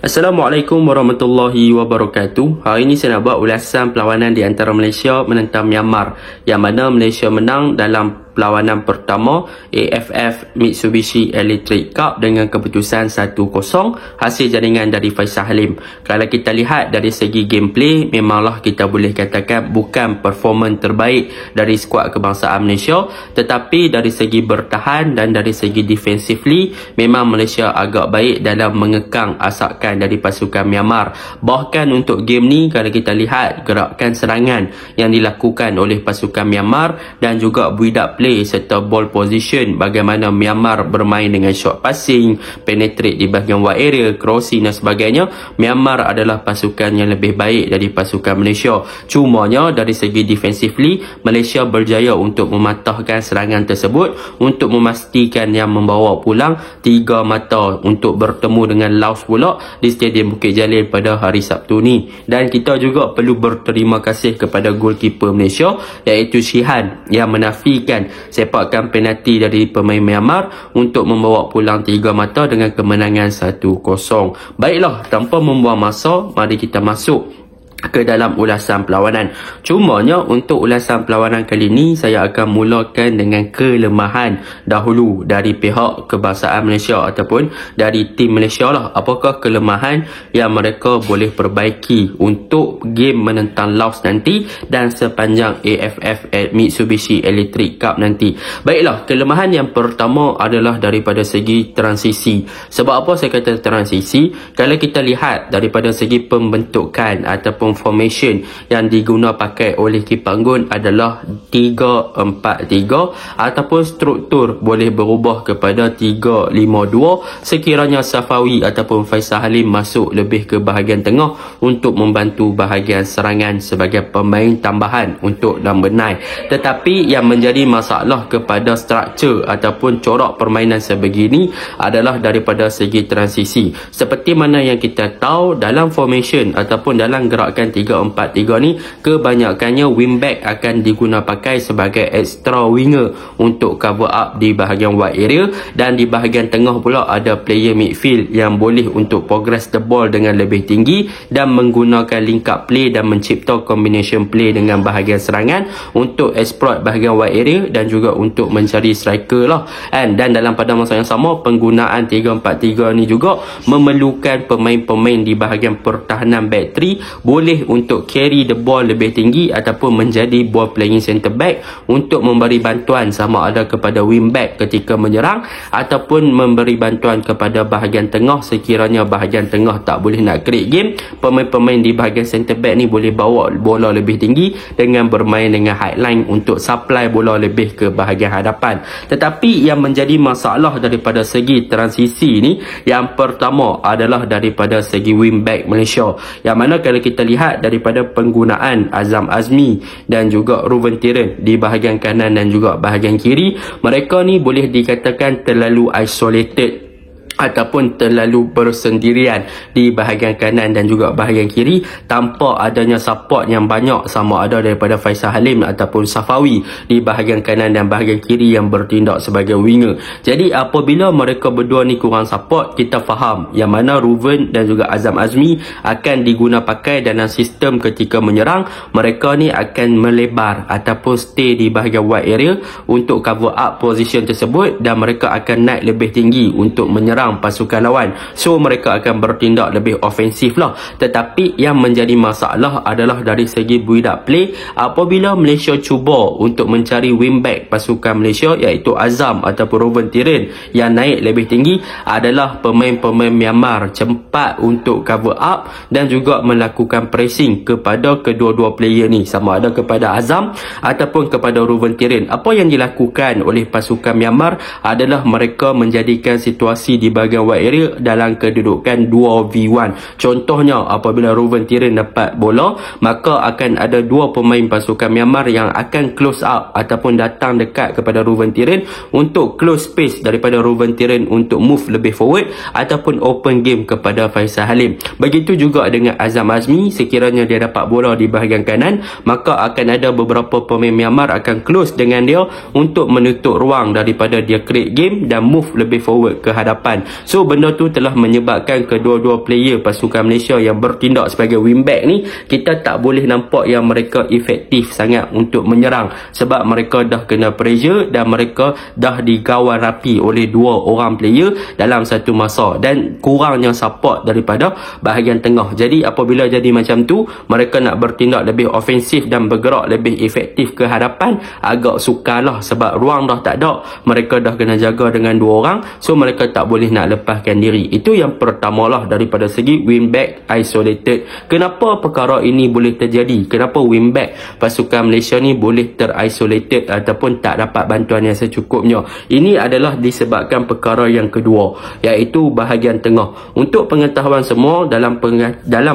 Assalamualaikum warahmatullahi wabarakatuh. Hari ini saya nak buat ulasan perlawanan di antara Malaysia menentang Myanmar, yang mana Malaysia menang dalam perlawanan pertama AFF Mitsubishi Electric Cup dengan keputusan 1-0 hasil jaringan dari Faisal Halim. Kalau kita lihat dari segi gameplay, memanglah kita boleh katakan bukan performan terbaik dari skuad kebangsaan Malaysia, tetapi dari segi bertahan dan dari segi defensively memang Malaysia agak baik dalam mengekang asakan dari pasukan Myanmar. Bahkan untuk game ni, kalau kita lihat gerakan serangan yang dilakukan oleh pasukan Myanmar dan juga build-up play serta ball position, bagaimana Myanmar bermain dengan short passing, penetrate di bahagian wide area, crossing dan sebagainya, Myanmar adalah pasukan yang lebih baik dari pasukan Malaysia. Cumanya dari segi defensively, Malaysia berjaya untuk mematahkan serangan tersebut untuk memastikan yang membawa pulang 3 mata untuk bertemu dengan Laos pula di Stadium Bukit Jalil pada hari Sabtu ni. Dan kita juga perlu berterima kasih kepada goalkeeper Malaysia iaitu Shihan yang menafikan sepakan penalti dari pemain Myanmar untuk membawa pulang 3 mata dengan kemenangan 1-0. Baiklah, tanpa membuang masa, mari kita masuk ke dalam ulasan perlawanan. Cumanya untuk ulasan perlawanan kali ini, saya akan mulakan dengan kelemahan dahulu dari pihak kebangsaan Malaysia ataupun dari tim Malaysia lah. Apakah kelemahan yang mereka boleh perbaiki untuk game menentang Laos nanti dan sepanjang AFF Mitsubishi Electric Cup nanti. Baiklah, kelemahan yang pertama adalah daripada segi transisi. Sebab apa saya kata transisi? Kalau kita lihat daripada segi pembentukan ataupun formation yang diguna pakai oleh Kipanggun adalah 3-4-3 ataupun struktur boleh berubah kepada 3-5-2 sekiranya Safawi ataupun Faisal Halim masuk lebih ke bahagian tengah untuk membantu bahagian serangan sebagai pemain tambahan untuk dalam benai. Tetapi yang menjadi masalah kepada struktur ataupun corak permainan sebegini adalah daripada segi transisi. Seperti mana yang kita tahu, dalam formation ataupun dalam gerakan 3-4-3 ni, kebanyakannya wingback akan diguna pakai sebagai extra winger untuk cover up di bahagian wide area, dan di bahagian tengah pula ada player midfield yang boleh untuk progress the ball dengan lebih tinggi dan menggunakan link up play dan mencipta combination play dengan bahagian serangan untuk exploit bahagian wide area dan juga untuk mencari striker lah. Dan dalam pada masa yang sama, penggunaan 3-4-3 ni juga memerlukan pemain-pemain di bahagian pertahanan back 3 boleh untuk carry the ball lebih tinggi ataupun menjadi ball playing centre back untuk memberi bantuan sama ada kepada wing back ketika menyerang ataupun memberi bantuan kepada bahagian tengah sekiranya bahagian tengah tak boleh nak create game. Pemain-pemain di bahagian centre back ni boleh bawa bola lebih tinggi dengan bermain dengan high line untuk supply bola lebih ke bahagian hadapan. Tetapi yang menjadi masalah daripada segi transisi ni, yang pertama adalah daripada segi wing back Malaysia, yang mana kalau kita lihat daripada penggunaan Azam Azmi dan juga Ruven Tiren di bahagian kanan dan juga bahagian kiri, mereka ni boleh dikatakan terlalu isolated ataupun terlalu bersendirian di bahagian kanan dan juga bahagian kiri tanpa adanya support yang banyak sama ada daripada Faisal Halim ataupun Safawi di bahagian kanan dan bahagian kiri yang bertindak sebagai winger. Jadi apabila mereka berdua ni kurang support, kita faham yang mana Ruven dan juga Azam Azmi akan diguna pakai dalam sistem ketika menyerang, mereka ni akan melebar ataupun stay di bahagian wide area untuk cover up position tersebut dan mereka akan naik lebih tinggi untuk menyerang pasukan lawan. So mereka akan bertindak lebih ofensif lah. Tetapi yang menjadi masalah adalah dari segi build up play. Apabila Malaysia cuba untuk mencari wingback pasukan Malaysia iaitu Azam ataupun Ruven Tiren yang naik lebih tinggi, adalah pemain-pemain Myanmar cepat untuk cover up dan juga melakukan pressing kepada kedua-dua player ni, sama ada kepada Azam ataupun kepada Ruven Tiren. Apa yang dilakukan oleh pasukan Myanmar adalah mereka menjadikan situasi di bahagian wide area dalam kedudukan 2v1. Contohnya, apabila Ruven Tiren dapat bola, maka akan ada dua pemain pasukan Myanmar yang akan close up ataupun datang dekat kepada Ruven Tiren untuk close space daripada Ruven Tiren untuk move lebih forward ataupun open game kepada Faisal Halim. Begitu juga dengan Azam Azmi, sekiranya dia dapat bola di bahagian kanan, maka akan ada beberapa pemain Myanmar akan close dengan dia untuk menutup ruang daripada dia create game dan move lebih forward ke hadapan. So benda tu telah menyebabkan kedua-dua player pasukan Malaysia yang bertindak sebagai wingback ni, kita tak boleh nampak yang mereka efektif sangat untuk menyerang, sebab mereka dah kena pressure dan mereka dah digawal rapi oleh dua orang player dalam satu masa, dan kurangnya support daripada bahagian tengah. Jadi apabila jadi macam tu, mereka nak bertindak lebih ofensif dan bergerak lebih efektif ke hadapan agak sukarlah, sebab ruang dah tak ada, mereka dah kena jaga dengan dua orang, so mereka tak boleh nak lepaskan diri. Itu yang pertama lah daripada segi wingback isolated. Kenapa perkara ini boleh terjadi? Kenapa wingback pasukan Malaysia ni boleh terisolated ataupun tak dapat bantuan yang secukupnya? Ini adalah disebabkan perkara yang kedua, iaitu bahagian tengah. Untuk pengetahuan semua, dalam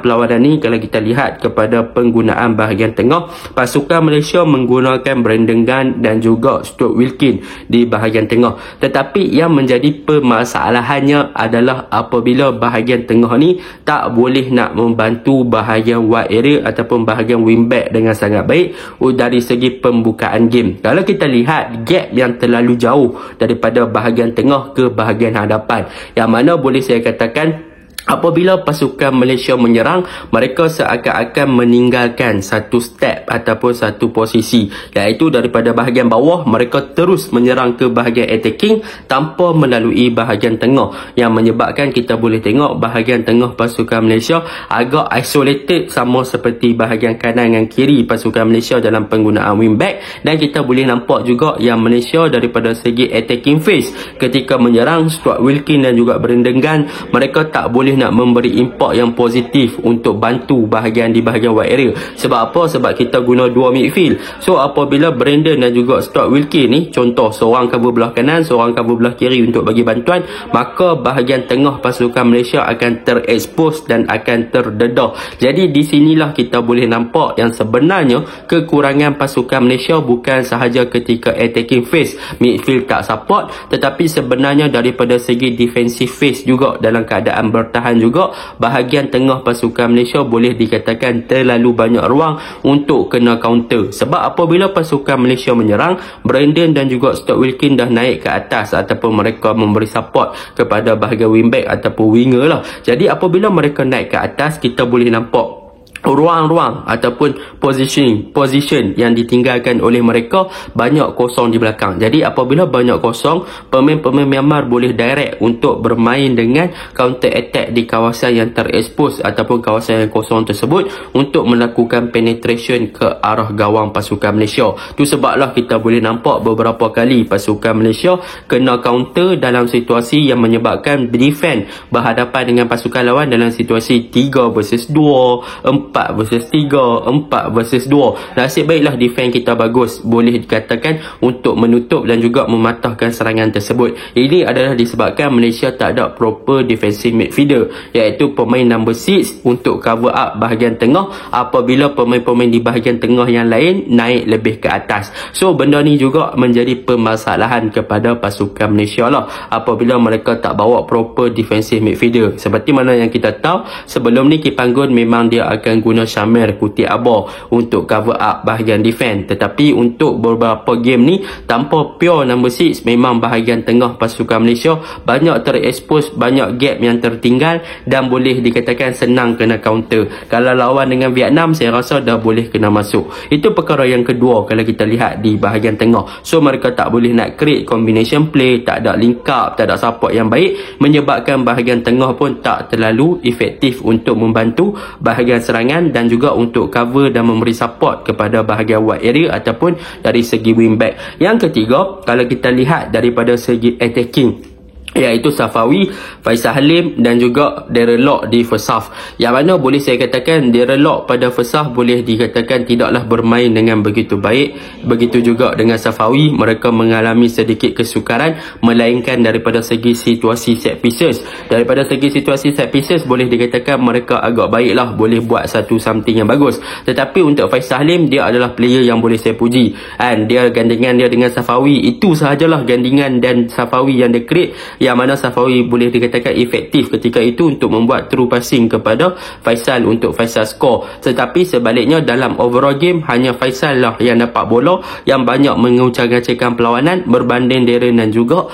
perlawanan ni, kalau kita lihat kepada penggunaan bahagian tengah, pasukan Malaysia menggunakan Brandon Gunn dan juga Stuart Wilkin di bahagian tengah. Tetapi yang menjadi permasalahannya adalah apabila bahagian tengah ni tak boleh nak membantu bahagian wide area ataupun bahagian wingback dengan sangat baik dari segi pembukaan game. Kalau kita lihat gap yang terlalu jauh daripada bahagian tengah ke bahagian hadapan, yang mana boleh saya katakan apabila pasukan Malaysia menyerang, mereka seakan-akan meninggalkan satu step ataupun satu posisi, iaitu daripada bahagian bawah mereka terus menyerang ke bahagian attacking tanpa melalui bahagian tengah, yang menyebabkan kita boleh tengok bahagian tengah pasukan Malaysia agak isolated, sama seperti bahagian kanan dan kiri pasukan Malaysia dalam penggunaan wingback. Dan kita boleh nampak juga yang Malaysia daripada segi attacking phase ketika menyerang, Stuart Wilkin dan juga Brandon Gunn, mereka tak boleh nak memberi impak yang positif untuk bantu bahagian di bahagian wide area. Sebab apa? Sebab kita guna dua midfield. So apabila Brandon dan juga Stuart Wilkin ni, contoh seorang cover belah kanan, seorang cover belah kiri untuk bagi bantuan, maka bahagian tengah pasukan Malaysia akan terekspos dan akan terdedah. Jadi di sinilah kita boleh nampak yang sebenarnya kekurangan pasukan Malaysia bukan sahaja ketika attacking phase midfield tak support, tetapi sebenarnya daripada segi defensive phase juga, dalam keadaan bertahan juga bahagian tengah pasukan Malaysia boleh dikatakan terlalu banyak ruang untuk kena counter. Sebab apabila pasukan Malaysia menyerang, Brandon dan juga Stuart Wilkin dah naik ke atas ataupun mereka memberi support kepada bahagian wingback ataupun winger lah. Jadi apabila mereka naik ke atas, kita boleh nampak ruang-ruang ataupun position yang ditinggalkan oleh mereka banyak kosong di belakang. Jadi apabila banyak kosong, pemain-pemain Myanmar boleh direct untuk bermain dengan counter attack di kawasan yang terekspos ataupun kawasan yang kosong tersebut untuk melakukan penetration ke arah gawang pasukan Malaysia. Tu sebablah kita boleh nampak beberapa kali pasukan Malaysia kena counter dalam situasi yang menyebabkan defend berhadapan dengan pasukan lawan dalam situasi 3 versus 2, 4 versus 3, 4 versus 2. Nasib baiklah defense kita bagus, boleh dikatakan untuk menutup dan juga mematahkan serangan tersebut. Ini adalah disebabkan Malaysia tak ada proper defensive midfielder, iaitu pemain number 6 untuk cover up bahagian tengah apabila pemain-pemain di bahagian tengah yang lain naik lebih ke atas. So benda ni juga menjadi permasalahan kepada pasukan Malaysia lah, apabila mereka tak bawa proper defensive midfielder. Seperti mana yang kita tahu, sebelum ni Kipanggun memang dia akan guna Syamir Kuti Abah untuk cover up bahagian defense, tetapi untuk beberapa game ni tanpa pure number 6, memang bahagian tengah pasukan Malaysia banyak terekspos, banyak gap yang tertinggal dan boleh dikatakan senang kena counter. Kalau lawan dengan Vietnam, saya rasa dah boleh kena masuk. Itu perkara yang kedua kalau kita lihat di bahagian tengah. So mereka tak boleh nak create combination play, tak ada link up, tak ada support yang baik, menyebabkan bahagian tengah pun tak terlalu efektif untuk membantu bahagian serangan dan juga untuk cover dan memberi support kepada bahagian wide area ataupun dari segi wingback. Yang ketiga, kalau kita lihat daripada segi attacking, iaitu Safawi, Faisal Halim dan juga Darren Lock di first half, yang mana boleh saya katakan Darren Lock pada first half boleh dikatakan tidaklah bermain dengan begitu baik. Begitu juga dengan Safawi, mereka mengalami sedikit kesukaran, melainkan daripada segi situasi set pieces. Daripada segi situasi set pieces boleh dikatakan mereka agak baiklah, boleh buat satu something yang bagus. Tetapi untuk Faisal Halim, dia adalah player yang boleh saya puji, dan dia gandingan dia dengan Safawi, itu sahajalah gandingan dan Safawi yang dia create, yang mana Safawi boleh dikatakan efektif ketika itu untuk membuat true passing kepada Faisal untuk Faisal score. Tetapi sebaliknya dalam overall game hanya Faisal lah yang dapat bola, yang banyak mengucapkan perlawanan berbanding Darren dan juga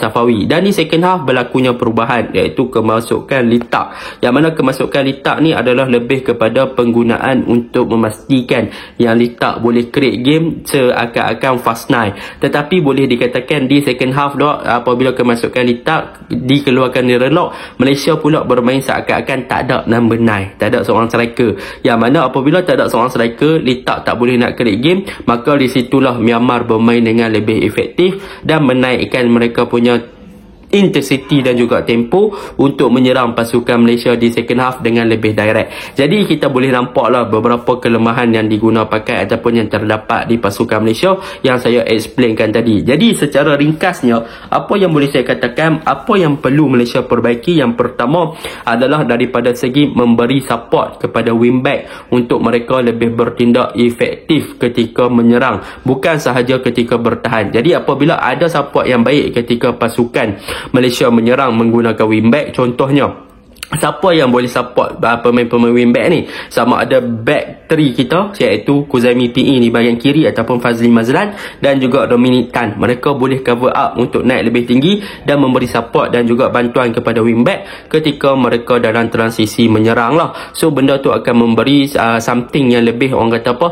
Safawi. Dan di second half berlakunya perubahan, iaitu kemasukan Litak, yang mana kemasukan Litak ni adalah lebih kepada penggunaan untuk memastikan yang Litak boleh create game seakan-akan fast 9. Tetapi boleh dikatakan di second half apabila kemasukan Litak dikeluarkan dari relok, Malaysia pula bermain seakan-akan tak ada number 9, tak ada seorang striker, yang mana apabila tak ada seorang striker, Litak tak boleh nak create game, maka di situlah Myanmar bermain dengan lebih efektif dan menaikkan mereka punya intensity dan juga tempo untuk menyerang pasukan Malaysia di second half dengan lebih direct. Jadi kita boleh nampaklah beberapa kelemahan yang diguna pakai ataupun yang terdapat di pasukan Malaysia yang saya explainkan tadi. Jadi secara ringkasnya, apa yang boleh saya katakan, apa yang perlu Malaysia perbaiki, yang pertama adalah daripada segi memberi support kepada wingback untuk mereka lebih bertindak efektif ketika menyerang, bukan sahaja ketika bertahan. Jadi apabila ada support yang baik ketika pasukan Malaysia menyerang menggunakan wingback, contohnya siapa yang boleh support pemain-pemain wingback ni? Sama ada back 3 kita, iaitu Kuzami PE di bahagian kiri ataupun Fazli Mazlan dan juga Dominic Tan. Mereka boleh cover up untuk naik lebih tinggi dan memberi support dan juga bantuan kepada wingback ketika mereka dalam transisi menyerang lah. So benda tu akan memberi something yang lebih, orang kata apa,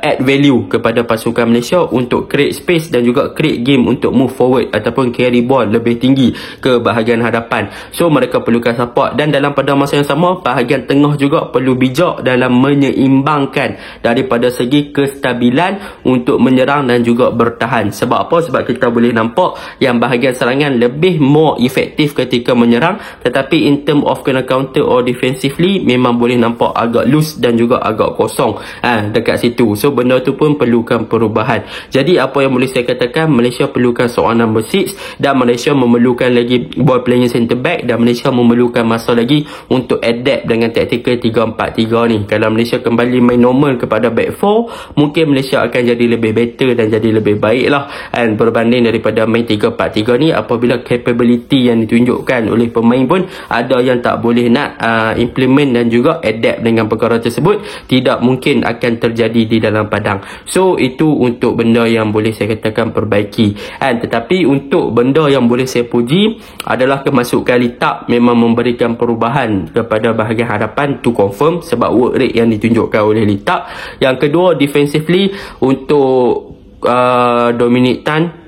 add value kepada pasukan Malaysia untuk create space dan juga create game untuk move forward ataupun carry ball lebih tinggi ke bahagian hadapan. So mereka perlukan support. Dan dalam pada masa yang sama, bahagian tengah juga perlu bijak dalam menyeimbangkan daripada segi kestabilan untuk menyerang dan juga bertahan. Sebab apa? Sebab kita boleh nampak yang bahagian serangan lebih more efektif ketika menyerang, tetapi in term of kena counter or defensively memang boleh nampak agak loose dan juga agak kosong dekat situ. So benda tu pun perlukan perubahan. Jadi apa yang boleh saya katakan, Malaysia perlukan seorang number 6 dan Malaysia memerlukan lagi ball playing centre back, dan Malaysia memerlukan masa lagi untuk adapt dengan taktikal 3-4-3 ni. Kalau Malaysia kembali main normal kepada back 4, mungkin Malaysia akan jadi lebih better dan jadi lebih baik lah, dan berbanding daripada main 3-4-3 ni, apabila capability yang ditunjukkan oleh pemain pun ada yang tak boleh nak implement dan juga adapt dengan perkara tersebut, tidak mungkin akan terjadi di dalam padang. So itu untuk benda yang boleh saya katakan perbaiki. Tetapi untuk benda yang boleh saya puji adalah kemasukan Litak memang memberikan perubahan kepada bahagian hadapan, tu confirm, sebab work rate yang ditunjukkan oleh Litak. Yang kedua, defensively untuk Dominic Tan,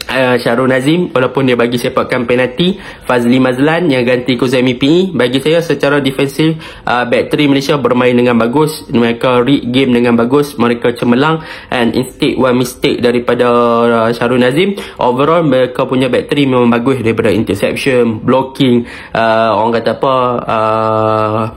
Syarul Nazim, walaupun dia bagi sepakan penalti, Fazli Mazlan yang ganti Kuzami PE, bagi saya secara defensif back 3 Malaysia bermain dengan bagus, mereka read game dengan bagus, mereka cemerlang, and instead one mistake daripada Syarul Nazim, overall mereka punya back 3 memang bagus daripada interception, blocking, orang kata apa,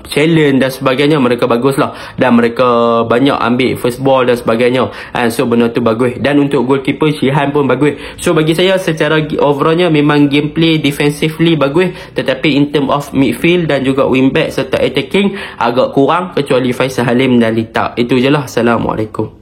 challenge dan sebagainya, mereka bagus lah, dan mereka banyak ambil first ball dan sebagainya, so benda tu bagus. Dan untuk goalkeeper Shihan pun bagus. So bagi saya secara overallnya memang gameplay defensively bagus, tetapi in term of midfield dan juga wingback serta attacking agak kurang, kecuali Faisal Halim dan Litak. Itu je lah. Assalamualaikum.